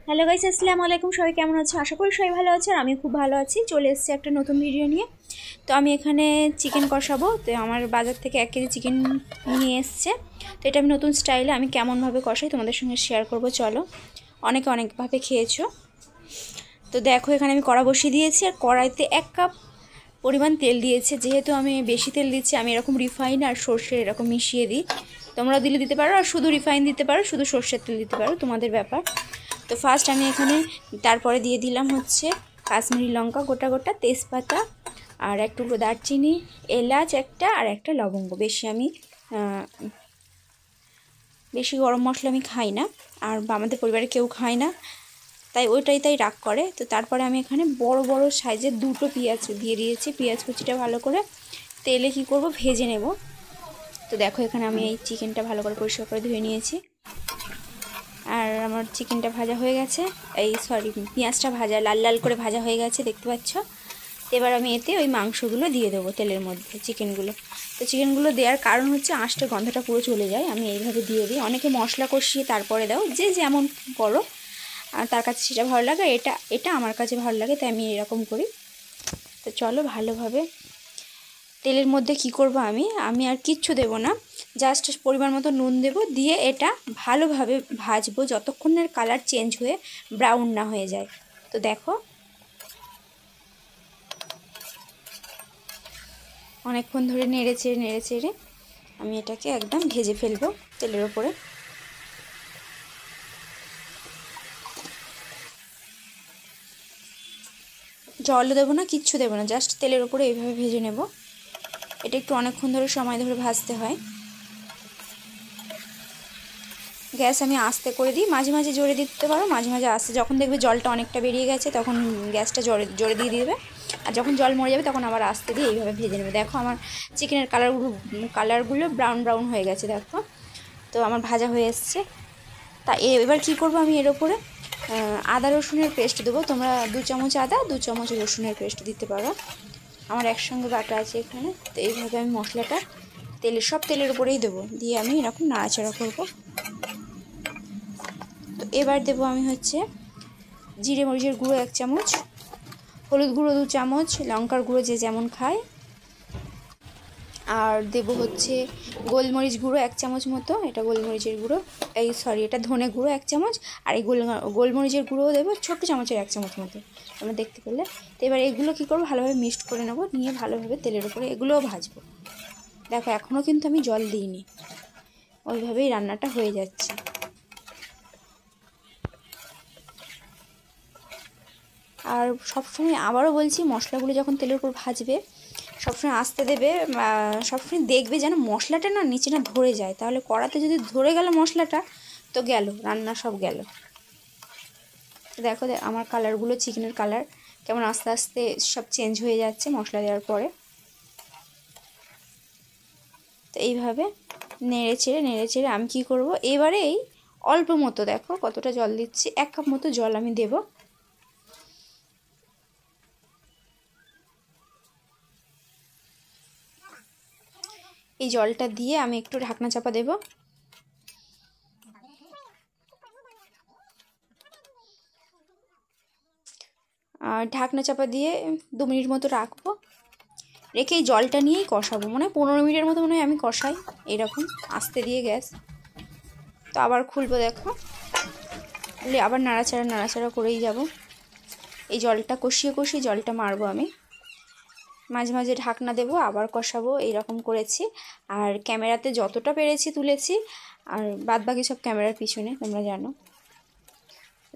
Hello guys, আসসালামু আলাইকুম। সবাই কেমন আছো? আশা করি সবাই ভালো আছে আর আমি খুব ভালো আছি। চলে এসেছি একটা নতুন ভিডিও নিয়ে। তো আমি এখানে চিকেন কষাবো। তো আমার বাজার থেকে 1 কেজি চিকেন নিয়ে এসছে। তো এটা আমি নতুন স্টাইলে আমি কেমনভাবে কষাই তোমাদের সঙ্গে শেয়ার করব। চলো, অনেকে অনেকভাবে খেয়েছো। তো দেখো, এখানে আমি কড়া বসিয়ে দিয়েছি আর কড়াইতে 1 কাপ পরিমাণ তেল দিয়েছে। যেহেতু আমি বেশি তেল দিচ্ছি, আমি এরকম রিফাইন আর সর্ষে এরকম মিশিয়ে দিই। তোমরা দিলে দিতে পারো, আর শুধু রিফাইন দিতে পারো, শুধু সর্ষের তেল দিতে পারো, তোমাদের ব্যাপার। তো ফার্স্ট আমি এখানে তারপরে দিয়ে দিলাম হচ্ছে কাশ্মীরি লঙ্কা গোটা গোটা, তেজপাতা আর এক টুকরো দারচিনি, এলাচ একটা আর একটা লবঙ্গ। বেশি গরম মশলা আমি খাই না, আর আমাদের পরিবারে কেউ খায় না, তাই তাই রাগ করে। তো তারপরে আমি এখানে বড় বড় সাইজের 2টো পেঁয়াজ দিয়ে দিয়েছি। পেঁয়াজ কুচিটা ভালো করে তেলে কি করব, ভেজে নেব। তো দেখো, এখানে আমি এই চিকেনটা ভালো করে পরিষ্কার করে ধুয়ে নিয়েছি আর আমার চিকেনটা ভাজা হয়ে গেছে। পেঁয়াজটা ভাজা লাল লাল করে ভাজা হয়ে গেছে, দেখতে পাচ্ছ। এবার আমি এতে ওই মাংসগুলো দিয়ে দেবো তেলের মধ্যে, চিকেনগুলো। তো চিকেনগুলো দেওয়ার কারণ হচ্ছে আঁশটা গন্ধটা পুরো চলে যায়, আমি এইভাবে দিয়ে দিই। অনেকে মশলা কষিয়ে তারপরে দাও, যে যেমন করো আর তার কাছে সেটা ভালো লাগে। এটা আমার কাছে ভালো লাগে, তাই আমি এরকম করি। তো চলো, ভালোভাবে তেলের মধ্যে কি করব, আমি আর কিচ্ছু দেব না, জাস্ট পরিমাণ মতো নুন দেব, দিয়ে এটা ভালোভাবে ভাজবো যতক্ষণের কালার চেঞ্জ হয়ে ব্রাউন না হয়ে যায়। তো দেখো, অনেকক্ষণ ধরে নেড়ে চেড়ে আমি এটাকে একদম ভেজে ফেলবো তেলের ওপরে। জলও দেবো না, কিচ্ছু দেবো না, জাস্ট তেলের ওপরে এইভাবে ভেজে নেব। এটা একটু অনেকক্ষণ ধরে সময় ধরে ভাজতে হয়। গ্যাস আমি আস্তে করে দিই, মাঝে মাঝে জোরে দিতে পারো, মাঝে মাঝে আস্তে। যখন দেখবে জলটা অনেকটা বেরিয়ে গেছে তখন গ্যাসটা জোরে দিয়ে দেবে, আর যখন জল মরে যাবে তখন আবার আস্তে দিয়ে এইভাবে ভেজে নেবে। দেখো, আমার চিকেনের কালারগুলো ব্রাউন ব্রাউন হয়ে গেছে, দেখো। তো আমার ভাজা হয়ে এসছে। তা এবার কি করব, আমি এর ওপরে আদা রসুনের পেস্ট দেবো। তোমরা 2 চামচ আদা 2 চামচ রসুনের পেস্ট দিতে পারো, আমার একসঙ্গে বাটা আছে এখানে। তো এইভাবে আমি মশলাটা সব তেলের উপরেই দেবো, দিয়ে আমি এরকম নাড়াচাড়া করবো। তো এবার দেবো আমি হচ্ছে জিরে মরিচের গুঁড়ো 1 চামচ, হলুদ গুঁড়ো 2 চামচ, লঙ্কার গুঁড়ো যে যেমন খায়, আর দেবো হচ্ছে গোলমরিচ গুঁড়ো 1 চামচ মতো। এটা গোলমরিচের গুঁড়ো, এটা ধনে গুঁড়ো 1 চামচ। আর এই গোলমরিচের গুঁড়োও দেবো ছোটো চামচের 1 চামচ মতো, তোমরা দেখতে পেলে। তো এবার এগুলো কী করবো, ভালোভাবে মিক্সড করে নেবো, নিয়ে ভালোভাবে তেলের উপরে এগুলোও ভাজবো। দেখো, এখনও কিন্তু আমি জল দিইনি, ওইভাবেই রান্নাটা হয়ে যাচ্ছে। আর সবসময় আবারও বলছি, মশলাগুলো যখন তেলের উপর ভাজবে সবসময় আস্তে দেবে, সবসময় দেখবে যেন মশলাটা না নিচে না ধরে যায়, তাহলে কড়াতে যদি ধরে গেল মশলাটা তো গেল, রান্না সব গেল। দেখো আমার কালারগুলো, চিকেনের কালার কেমন আস্তে আস্তে সব চেঞ্জ হয়ে যাচ্ছে মশলা দেওয়ার পরে। তো এইভাবে নেড়ে চেড়ে আমি কি করব, এবারে এই অল্প মতো, দেখো কতটা জল দিচ্ছি, 1 কাপ মতো জল আমি দেবো। এই জলটা দিয়ে আমি একটু ঢাকনা চাপা দেব। আর ঢাকনা চাপা দিয়ে 2 মিনিট মতো রাখবো, রেখে এই জলটা নিয়েই কষাবো। 15 মিনিটের মতো আমি কষাই এরকম আস্তে দিয়ে গ্যাস। তো আবার খুলবো, দেখো আবার নাড়াচাড়া করেই যাব। এই জলটা কষিয়ে জলটা মারবো আমি, মাঝে মাঝে ঢাকনা দেবো, আবার কষাবো, এইরকম করেছি। আর ক্যামেরাতে যতটা পেরেছি তুলেছি, আর বাদ বাকি সব ক্যামেরার পিছনে, তোমরা জানো।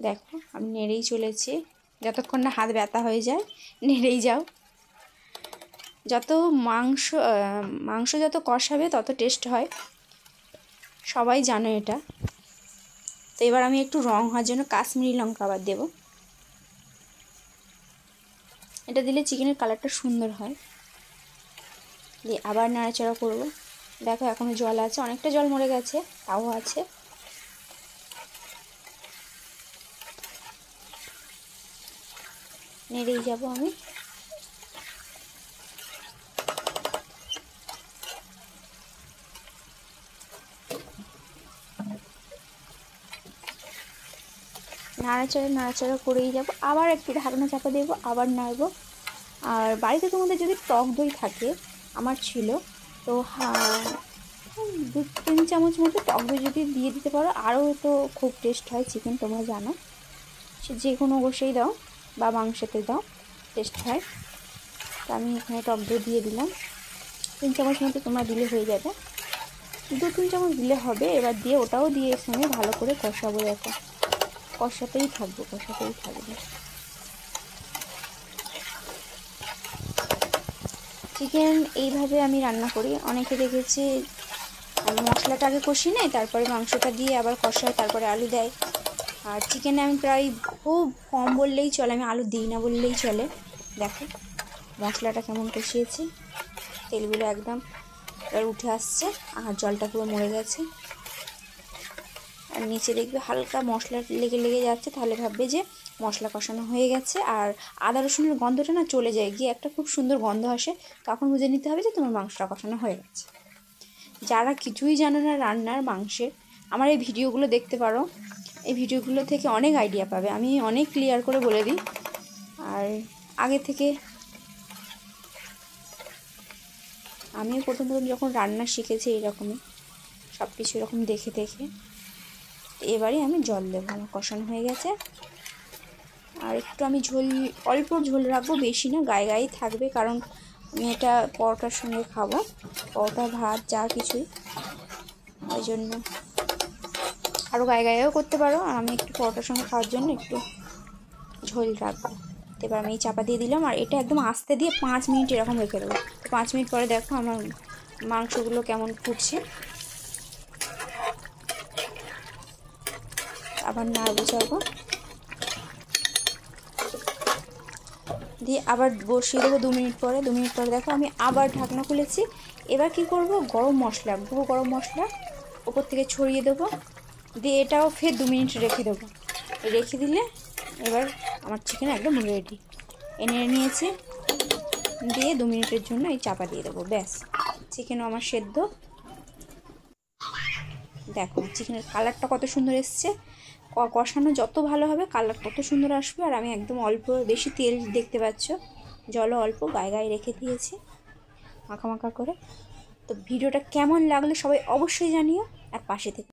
দেখো, আমি নেড়েই চলেছি যতক্ষণ না হাত ব্যথা হয়ে যায়, নেড়েই যাও। যত মাংস যত কষাবে তত টেস্ট হয়, সবাই জানো এটা। তো এবার আমি একটু রং হওয়ার জন্য কাশ্মীরি লঙ্কা আবার দেবো, এটা দিলে চিকেনের কালারটা সুন্দর হয়। দিয়ে আবার নাড়াচাড়া করবো। দেখো, এখনও জল আছে, অনেকটা জল মরে গেছে, তাও আছে। নেড়েই যাব আমি। নাড়াচাড়া করেই যাব। আবার একটু ঢাকনা চাপা দেবো, আবার নাড়বো। আর বাড়িতে তোমাদের যদি টক দই থাকে, আমার ছিল, তো 2-3 চামচ মতো টক দই যদি দিয়ে দিতে পারো আরও তো খুব টেস্ট হয় চিকেন, তোমরা জানো। সে যে কোনো গোশেই দাও বা মাংসতে দাও, টেস্ট হয়। তো আমি এখানে টক দই দিয়ে দিলাম 3 চামচ মতো, তোমরা দিলে হয়ে যাবে। 2-3 চামচ দিলে হবে। এবার দিয়ে ওটাও দিয়ে এর সঙ্গে ভালো করে কষাবো। দেখো কষাতেই থাকবো। চিকেন এইভাবে আমি রান্না করি। অনেকে দেখেছি মশলাটা আগে কষিয়ে নেয়, তারপরে মাংসটা দিয়ে আবার কষায়, তারপরে আলু দেয়। আর চিকেনে আমি প্রায় খুব কম বললেই চলে, আমি আলু দিই না বললেই চলে। দেখো মশলাটা কেমন কষিয়েছি, তেলগুলো একদম এবার উঠে আসছে আর জলটা পুরো মরে গেছে। আর নিচে দেখবে হালকা মশলা লেগে যাচ্ছে, তাহলে ভাববে যে মশলা কষানো হয়ে গেছে। আর আদা রসুনের গন্ধটা না চলে যায়, গিয়ে একটা খুব সুন্দর গন্ধ আসে, তখন বুঝে নিতে হবে যে তোমার মাংসটা কষানো হয়ে গেছে। যারা কিছুই জানো না রান্নার মাংসের, আমার এই ভিডিওগুলো দেখতে পারো। এই ভিডিওগুলো থেকে অনেক আইডিয়া পাবে, আমি অনেক ক্লিয়ার করে বলে দিই। আর আগে থেকে আমিও প্রথম যখন রান্না শিখেছি এইরকমই সব কিছু এরকম দেখে। এবারে আমি জল দেবো, আমার কষানো হয়ে গেছে। আর একটু আমি অল্প ঝোল রাখবো, বেশি না, গায়ে থাকবে, কারণ আমি এটা পরোটার সঙ্গে খাবো, পরোটা ভাত যা কিছুই, ওই জন্য আরও গায়েও করতে পারো। আর আমি একটু পরোটার সঙ্গে খাওয়ার জন্য একটু ঝোল রাখবো। এবার আমি চাপা দিয়ে দিলাম, আর এটা একদম আস্তে দিয়ে 5 মিনিট এরকম রেখে দেবো। তো 5 মিনিট পরে দেখো আমার মাংসগুলো কেমন ফুটছে। আবার নাড়বো চাড়বো দিয়ে আবার বসিয়ে দেবো 2 মিনিট পরে। 2 মিনিট পরে দেখো আমি আবার ঢাকনা খুলেছি। এবার কি করব, গরম মশলা, গুঁড়ো গরম মশলা ওপর থেকে ছড়িয়ে দেবো, দিয়ে এটাও ফের 2 মিনিট রেখে দেবো। রেখে দিলে এবার আমার চিকেন একদম রেডি। এনে নিয়েছি, দিয়ে 2 মিনিটের জন্য এই চাপা দিয়ে দেবো, ব্যাস চিকেনও আমার সেদ্ধ। দেখো চিকেনের কালারটা কত সুন্দর এসছে। কষানো যত ভালো হবে কালার তত সুন্দর আসবে। আর আমি একদম অল্প, বেশি তেল দেখতে পাচ্ছ, জলও অল্প গায়ে রেখে দিয়েছি মাখা করে। তো ভিডিওটা কেমন লাগলো সবাই অবশ্যই জানিও, আর পাশে থেকে